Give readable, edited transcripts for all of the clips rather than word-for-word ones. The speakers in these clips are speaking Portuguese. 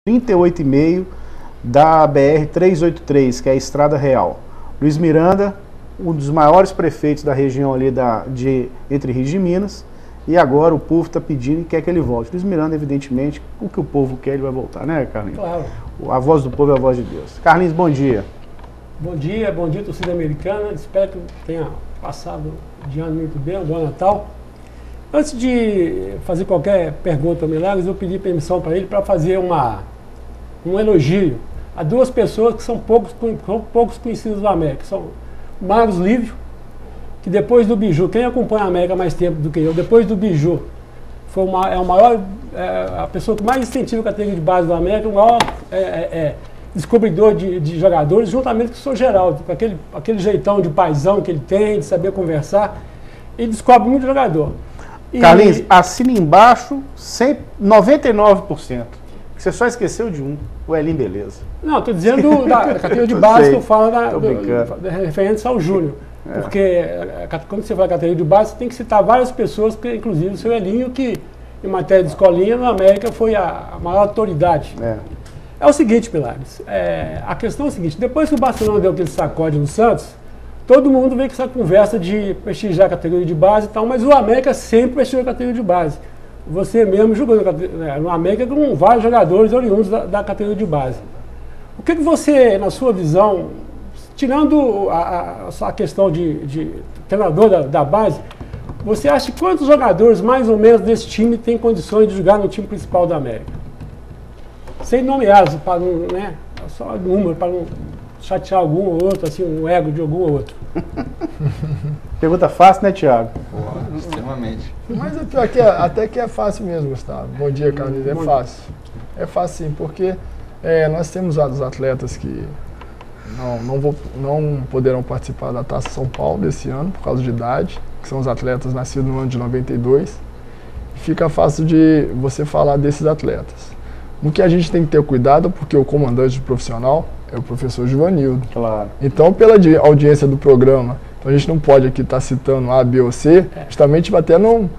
38,5 da BR-383, que é a Estrada Real. Luiz Miranda, um dos maiores prefeitos da região ali de Entre Rios de Minas, e agora o povo está pedindo e quer que ele volte. Luiz Miranda, evidentemente, o que o povo quer, ele vai voltar, né, Carlinhos? Claro. A voz do povo é a voz de Deus. Carlinhos, bom dia. Bom dia, torcida americana. Espero que tenha passado de ano muito bem, um bom Natal. Antes de fazer qualquer pergunta ao Milagres, eu pedi permissão para ele para fazer um elogio a duas pessoas que são poucos conhecidas do América. São o Marcos Lívio, que depois do Biju, quem acompanha a América há mais tempo do que eu, depois do Biju, a pessoa que mais incentiva a categoria de base do América, o maior descobridor de jogadores, juntamente com o Sr. Geraldo, com aquele jeitão de paizão que ele tem, de saber conversar, ele descobre muito jogador. Carlinhos, assina embaixo 99%. Você só esqueceu de um, o Elim Beleza. Não, estou dizendo da categoria de base que eu falo referente ao Júnior. Porque quando você fala categoria de base, você tem que citar várias pessoas, inclusive o seu Elinho, que em matéria de escolinha, na América foi a maior autoridade. É o seguinte, Pilares, a questão é a seguinte: depois que o Barcelona deu aquele sacode no Santos, todo mundo veio com essa conversa de prestigiar a categoria de base e tal, mas o América sempre prestigiou a categoria de base. Você mesmo jogou no América com vários jogadores oriundos da categoria de base. O que você, na sua visão, tirando a questão de treinador da base, você acha que quantos jogadores mais ou menos desse time têm condições de jogar no time principal da América? Sem nomear, para não, né, só número, para não chatear algum ou outro, assim, um ego de algum ou outro. Pergunta fácil, né, Thiago? Extremamente. Mas é pior que até que é fácil mesmo, Gustavo. Bom dia, Carlinhos. É fácil. É fácil sim, porque nós temos os atletas que não poderão participar da Taça São Paulo desse ano, por causa de idade, que são os atletas nascidos no ano de 92. Fica fácil de você falar desses atletas. O que a gente tem que ter cuidado, porque o comandante profissional é o professor Givanildo. Claro. Então, pela audiência do programa, a gente não pode aqui estar citando A, B ou C, justamente para até não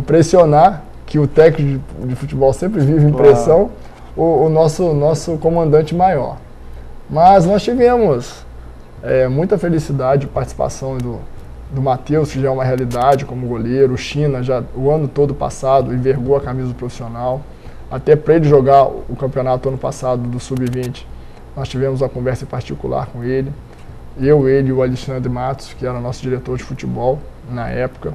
pressionar, que o técnico de futebol sempre vive em pressão, o nosso comandante maior. Mas nós tivemos muita felicidade, participação do Matheus, que já é uma realidade como goleiro, o China, já o ano todo passado, envergou a camisa do profissional. Até para ele jogar o campeonato ano passado do Sub-20, nós tivemos uma conversa em particular com ele. Ele e o Alexandre Matos, que era nosso diretor de futebol na época,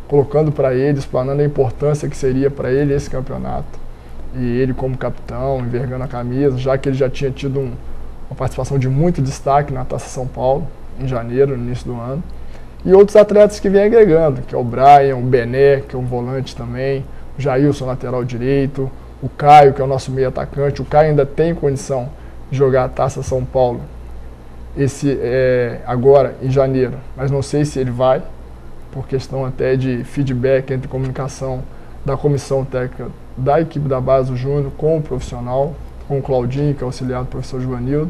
colocando para ele, explanando a importância que seria para ele esse campeonato. E ele como capitão, envergando a camisa, já que ele já tinha tido uma participação de muito destaque na Taça São Paulo, em janeiro, no início do ano. E outros atletas que vêm agregando, que é o Brian, o Bené, que é um volante também, o Jailson, lateral direito, o Caio, que é o nosso meio atacante. O Caio ainda tem condição de jogar a Taça São Paulo agora, em janeiro, mas não sei se ele vai, por questão até de feedback entre comunicação da comissão técnica da equipe da base do Júnior com o profissional, com o Claudinho, que é auxiliar do professor Givanildo.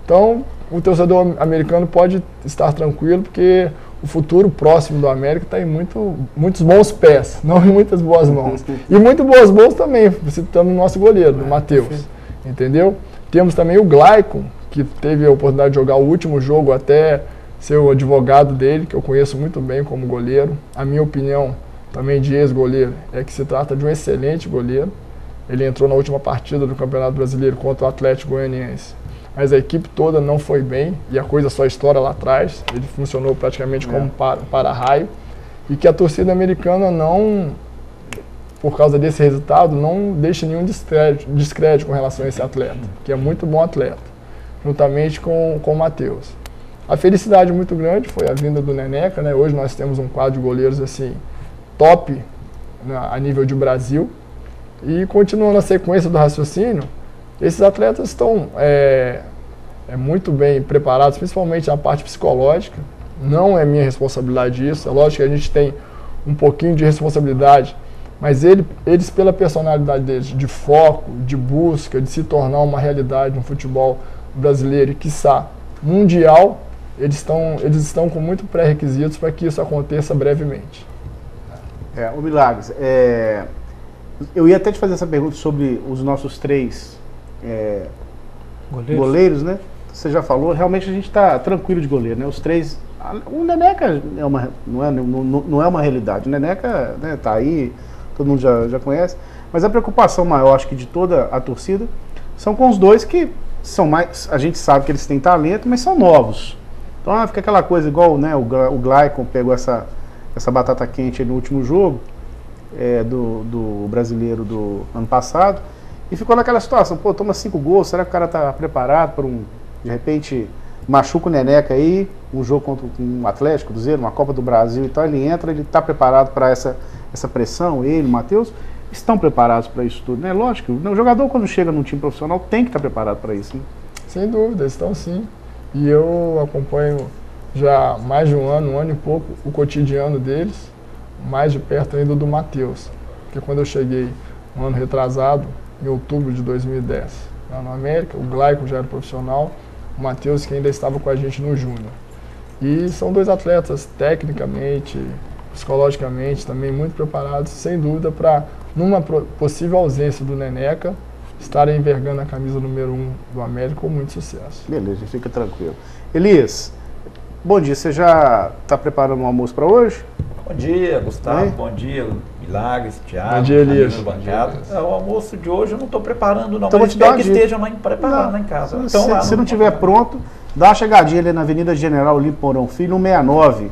Então, o torcedor americano pode estar tranquilo, porque o futuro próximo do América está em muitos bons pés, não em muitas boas mãos. E muito boas mãos também, citando o nosso goleiro, o Matheus. Entendeu? Temos também o Glaicon, que teve a oportunidade de jogar o último jogo, até ser o advogado dele, que eu conheço muito bem como goleiro. A minha opinião, também de ex-goleiro, é que se trata de um excelente goleiro. Ele entrou na última partida do Campeonato Brasileiro contra o Atlético Goianiense, mas a equipe toda não foi bem, e a coisa só estoura lá atrás. Ele funcionou praticamente como para-raio, e que a torcida americana não, por causa desse resultado, não deixa nenhum descrédito com relação a esse atleta, que é muito bom atleta, juntamente com o Matheus. A felicidade muito grande foi a vinda do Neneca, né? Hoje nós temos um quadro de goleiros assim, top, a nível de Brasil, e continuando a sequência do raciocínio, esses atletas estão muito bem preparados, principalmente na parte psicológica. Não é minha responsabilidade isso, é lógico que a gente tem um pouquinho de responsabilidade, mas eles pela personalidade deles, de foco, de busca, de se tornar uma realidade no futebol brasileiro e, quiçá, mundial, eles estão com muito pré-requisitos para que isso aconteça brevemente. O Milagres, Eu ia até te fazer essa pergunta sobre os nossos 3 goleiros, né? Você já falou, realmente a gente está tranquilo de goleiro, né? Os 3. O Neneca não é uma realidade. O Neneca, né, tá aí, todo mundo já conhece. Mas a preocupação maior, acho que de toda a torcida, são com os 2 que são mais. A gente sabe que eles têm talento, mas são novos. Então fica aquela coisa igual, né? O Glaicon pegou essa batata quente no último jogo do brasileiro do ano passado e ficou naquela situação, pô, toma 5 gols, será que o cara tá preparado para de repente, machuca o Neneca aí, um jogo contra um Atlético, Cruzeiro, uma Copa do Brasil e tal, ele entra, ele tá preparado para essa pressão, ele, o Matheus, estão preparados para isso tudo, né? Lógico, o jogador quando chega num time profissional tem que estar preparado para isso, né? Sem dúvida, estão sim. E eu acompanho já mais de um ano e pouco, o cotidiano deles, mais de perto ainda do Matheus. Porque quando eu cheguei um ano retrasado, em outubro de 2010, lá no América, o Glaicon já era profissional, o Matheus que ainda estava com a gente no Júnior. E são 2 atletas tecnicamente, psicologicamente também muito preparados, sem dúvida, para, numa possível ausência do Neneca, estarem envergando a camisa número 1 do América com muito sucesso. Beleza, fica tranquilo. Elias, bom dia, você já está preparando um almoço para hoje? Bom dia, Gustavo, bom dia, Milagres, Thiago. Bom dia, Elias. O almoço de hoje eu não estou preparando não, então, mas espero que estejam preparando lá em casa. Então, se não estiver pronto, dá uma chegadinha ali na Avenida General Olímpio Mourão Filho, 169,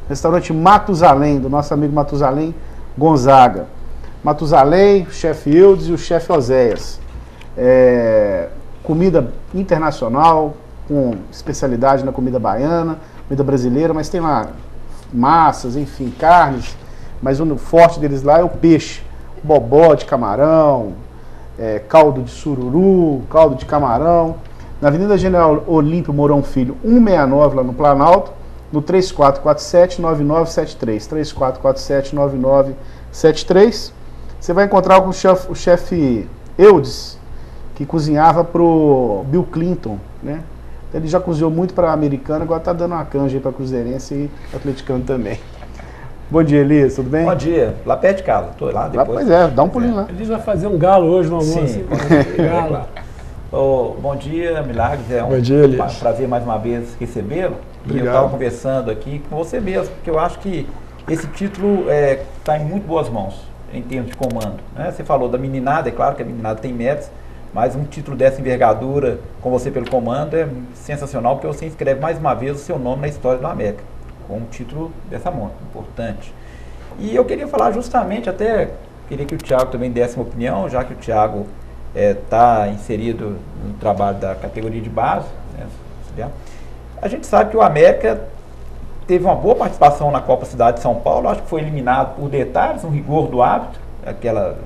restaurante Matusalém, do nosso amigo Matusalém Gonzaga. Matusalém, o chefe Eudes e o chefe Oséias. Comida internacional, com especialidade na comida baiana, comida brasileira, mas tem lá massas, enfim, carnes, mas o forte deles lá é o peixe, bobó de camarão, caldo de sururu, caldo de camarão, na Avenida General Olímpio Mourão Filho, 169 lá no Planalto, no 3447-9973, 3447-9973, você vai encontrar com o chefe Eudes, que cozinhava pro Bill Clinton, né? Ele já cozinhou muito para americano, agora está dando uma canja aí para cruzeirense e atleticano também. Bom dia, Elias, tudo bem? Bom dia, lá perto de casa, estou lá depois. Pois dá um pulinho lá. Elias vai fazer um galo hoje no almoço. Sim. Galo. Bom dia, Milagres, bom dia, prazer mais uma vez recebê-lo. E eu estava conversando aqui com você mesmo, porque eu acho que esse título está em muito boas mãos, em termos de comando, né? Você falou da meninada, é claro que a meninada tem méritos, mas um título dessa envergadura, com você pelo comando, é sensacional, porque você inscreve mais uma vez o seu nome na história do América, com um título dessa monta, importante. E eu queria falar justamente, até queria que o Thiago também desse uma opinião, já que o Thiago está inserido no trabalho da categoria de base, né? A gente sabe que o América teve uma boa participação na Copa Cidade de São Paulo, acho que foi eliminado por detalhes, um rigor do árbitro,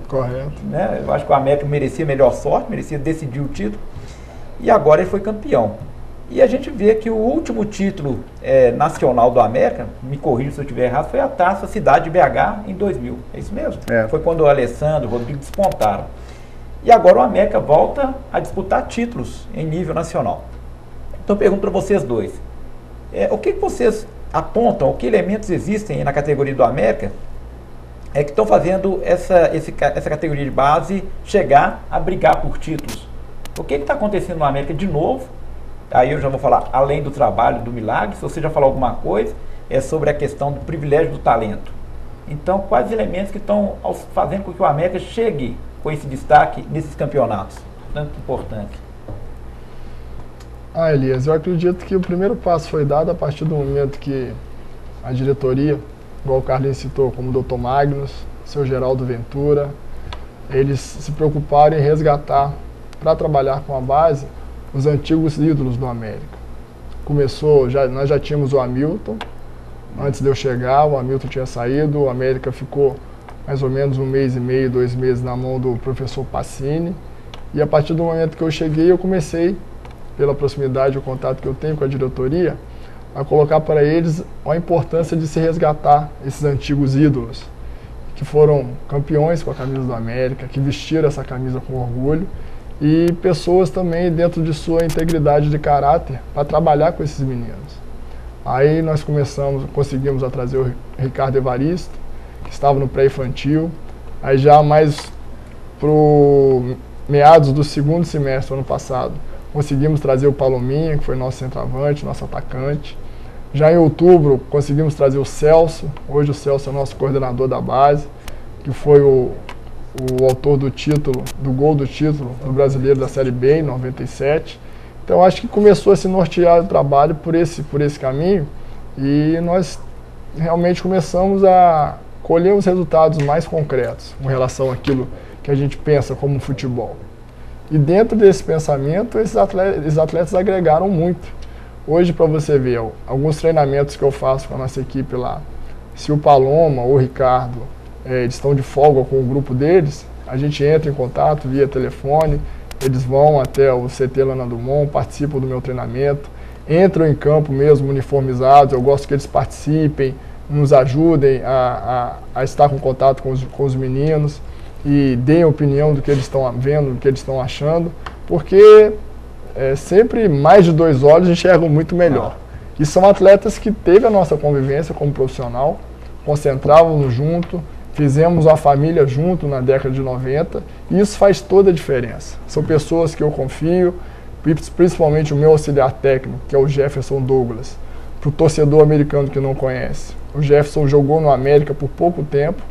correto, né? Eu acho que o América merecia melhor sorte, merecia decidir o título, e agora ele foi campeão. E a gente vê que o último título nacional do América, me corrija se eu estiver errado, foi a Taça Cidade de BH em 2000, é isso mesmo? Foi quando o Alessandro e o Rodrigo despontaram. E agora o América volta a disputar títulos em nível nacional. Então eu pergunto para vocês dois, o que vocês apontam, que elementos existem na categoria do América que estão fazendo essa categoria de base chegar a brigar por títulos? O que está acontecendo no América de novo? Aí eu já vou falar, além do trabalho do Milagre, se você já falou alguma coisa, sobre a questão do privilégio do talento. Então, quais elementos que estão fazendo com que o América chegue com esse destaque nesses campeonatos tanto importantes? Elias, eu acredito que o primeiro passo foi dado a partir do momento que a diretoria, igual o Carlinhos citou, como o Dr. Magnus, o seu Geraldo Ventura, eles se preocuparam em resgatar, para trabalhar com a base, os antigos ídolos do América. Começou, nós já tínhamos o Hamilton, antes de eu chegar, o Hamilton tinha saído, o América ficou mais ou menos 1 mês e meio, 2 meses na mão do professor Pacini, e a partir do momento que eu cheguei, eu comecei, pela proximidade e o contato que eu tenho com a diretoria, a colocar para eles a importância de se resgatar esses antigos ídolos, que foram campeões com a camisa do América, que vestiram essa camisa com orgulho, e pessoas também dentro de sua integridade de caráter para trabalhar com esses meninos. Aí nós conseguimos trazer o Ricardo Evaristo, que estava no pré-infantil, aí já mais meados do segundo semestre do ano passado, conseguimos trazer o Palominha, que foi nosso centroavante, nosso atacante. Já em outubro, conseguimos trazer o Celso. Hoje o Celso é nosso coordenador da base, que foi o autor do título, do gol do título do Brasileiro da Série B, em 97. Então, acho que começou a se nortear o trabalho por esse caminho e nós realmente começamos a colher os resultados mais concretos com relação àquilo que a gente pensa como futebol. E dentro desse pensamento, esses atletas agregaram muito. Hoje, para você ver, alguns treinamentos que eu faço com a nossa equipe lá, se o Paloma ou o Ricardo eles estão de folga com o grupo deles, a gente entra em contato via telefone, eles vão até o CT Lana Dumont, participam do meu treinamento, entram em campo mesmo uniformizados, eu gosto que eles participem, nos ajudem a estar com contato com os meninos e deem opinião do que eles estão vendo, do que eles estão achando, porque sempre mais de 2 olhos enxergam muito melhor. E são atletas que teve a nossa convivência como profissional, concentravam junto, fizemos uma família junto na década de 90 e isso faz toda a diferença. São pessoas que eu confio, principalmente o meu auxiliar técnico, que é o Jefferson Douglas. Para o torcedor americano que não conhece, o Jefferson jogou no América por pouco tempo,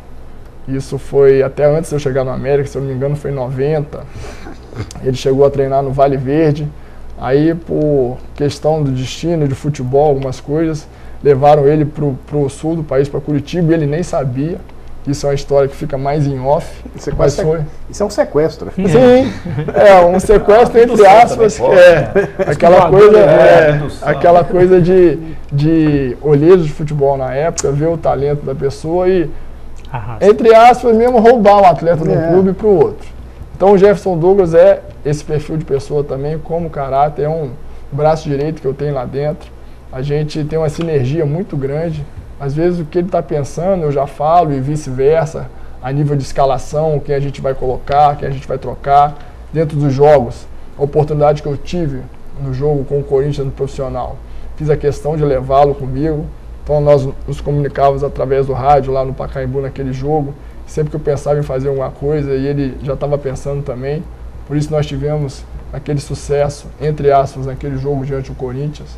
isso foi até antes de eu chegar no América, se eu não me engano foi em 90. Ele chegou a treinar no Vale Verde, aí por questão do destino, de futebol, algumas coisas, levaram ele para o sul do país, para Curitiba, e ele nem sabia. Isso é uma história que fica mais em off. Isso é um sequestro. Sim, um sequestro entre aspas, aquela coisa de olheiros de futebol na época, ver o talento da pessoa e, entre aspas, mesmo roubar um atleta de um clube para o outro. Então o Jefferson Douglas é esse perfil de pessoa também, como caráter, é um braço direito que eu tenho lá dentro. A gente tem uma sinergia muito grande. Às vezes o que ele está pensando eu já falo e vice-versa, a nível de escalação, quem a gente vai colocar, quem a gente vai trocar. Dentro dos jogos, a oportunidade que eu tive no jogo com o Corinthians no profissional, fiz a questão de levá-lo comigo. Então nós nos comunicávamos através do rádio lá no Pacaembu naquele jogo. Sempre que eu pensava em fazer alguma coisa e ele já estava pensando também. Por isso nós tivemos aquele sucesso, entre aspas, naquele jogo diante do Corinthians.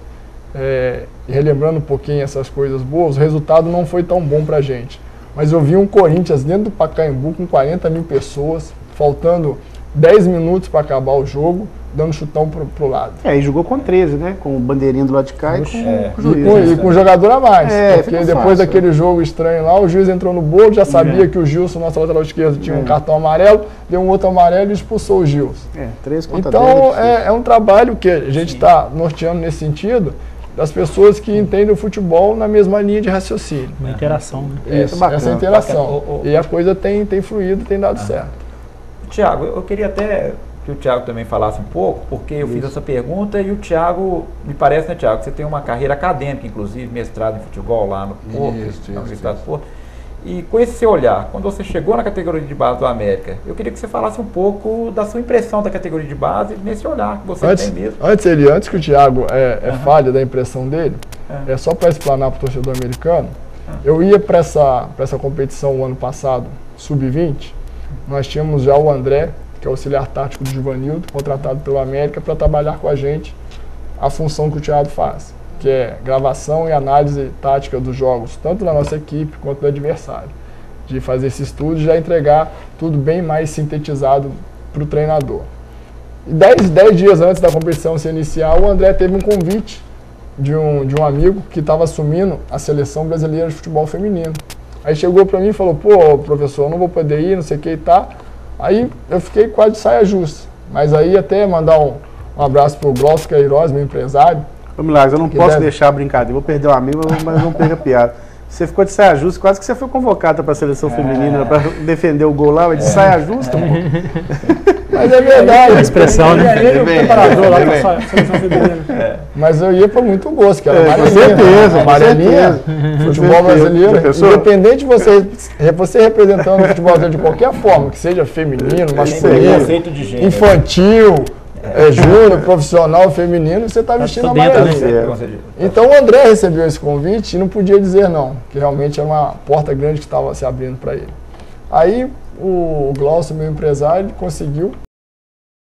Relembrando um pouquinho essas coisas boas, o resultado não foi tão bom pra gente. Mas eu vi um Corinthians dentro do Pacaembu com 40 mil pessoas, faltando 10 minutos para acabar o jogo, dando chutão pro lado. E jogou com 13, né? Com o bandeirinho do lado de cá e com o juiz. E com o jogador a mais. Porque depois daquele jogo estranho lá, o juiz entrou no bolo, já sabia que o Gilson, nosso lateral esquerdo, tinha um cartão amarelo, deu um outro amarelo e expulsou o Gilson. 13 contra então é um trabalho que a gente está norteando nesse sentido, das pessoas que entendem o futebol na mesma linha de raciocínio. Uma interação, né? Isso, essa interação. E a coisa tem fluído, tem dado certo. Tiago, eu queria até que o Tiago também falasse um pouco, porque eu fiz essa pergunta e o Tiago, me parece, né, Tiago, que você tem uma carreira acadêmica, inclusive, mestrado em futebol lá no Porto, na Universidade do Porto. E com esse seu olhar, quando você chegou na categoria de base do América, eu queria que você falasse um pouco da sua impressão da categoria de base, nesse olhar que você tem mesmo. Antes que o Thiago fale da impressão dele, só para explanar para o torcedor americano, eu ia para essa competição o ano passado, Sub-20, nós tínhamos já o André, que é o auxiliar tático do Givanildo, contratado pelo América para trabalhar com a gente a função que o Thiago faz, que é gravação e análise tática dos jogos, tanto da nossa equipe quanto do adversário. De fazer esse estudo e já entregar tudo bem mais sintetizado para o treinador. E 10 dias antes da competição se iniciar, o André teve um convite de um amigo que estava assumindo a seleção brasileira de futebol feminino. Aí chegou para mim e falou, pô, professor, eu não vou poder ir, não sei o que e tá. Aí eu fiquei quase de saia justa. Mas aí até mandar um abraço para o Glaucio Queiroz, meu empresário. Ô Milagres, eu não posso deixar a brincadeira, vou perder um amigo, mas não perca a piada. Você ficou de saia justa, quase que você foi convocado para a seleção feminina, para defender o gol lá, mas de saia justa, pô. Mas é verdade. A expressão, né? Ele é o preparador lá para a seleção feminina. Mas eu ia por muito gosto, que era com certeza, amarelinha, futebol brasileiro. Independente de você representando o futebol brasileiro de qualquer forma, que seja feminino, masculino, infantil, júnior, profissional, feminino, você está vestindo amarelinha. Então o André recebeu esse convite e não podia dizer não, que realmente era uma porta grande que estava se abrindo para ele. Aí o Glaucio, meu empresário, conseguiu